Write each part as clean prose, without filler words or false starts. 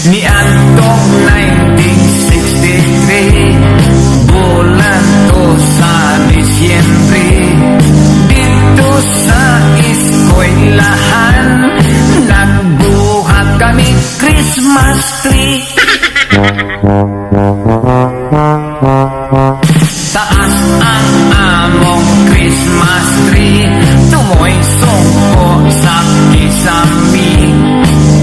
Niadtong 1963, bulan to sa Disyembre, dito sa eskwelahan, nagbuhat kami Christmas tree. Taas ang among Christmas tree, tumoy sungko sa kisami.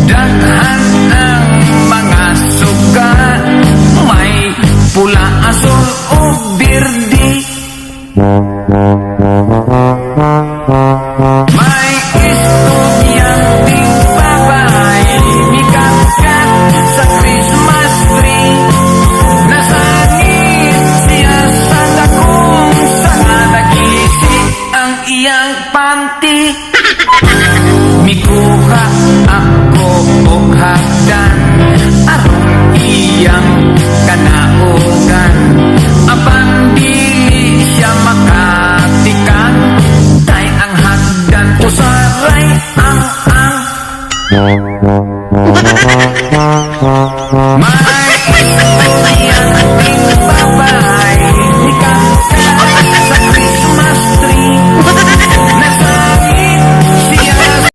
Daghan ang mga sugat, may pula, asul o birdi. May estudyanteng babae, mikakat sa Christmas tree. Nasangit siya sa dakong saka nagisi ang iyang panty. Mikuha ako og hagdan aron iyang kanaugan. Apan dili siya makatikan, tay ang hagdan usaray ang. May estudyanteng babae,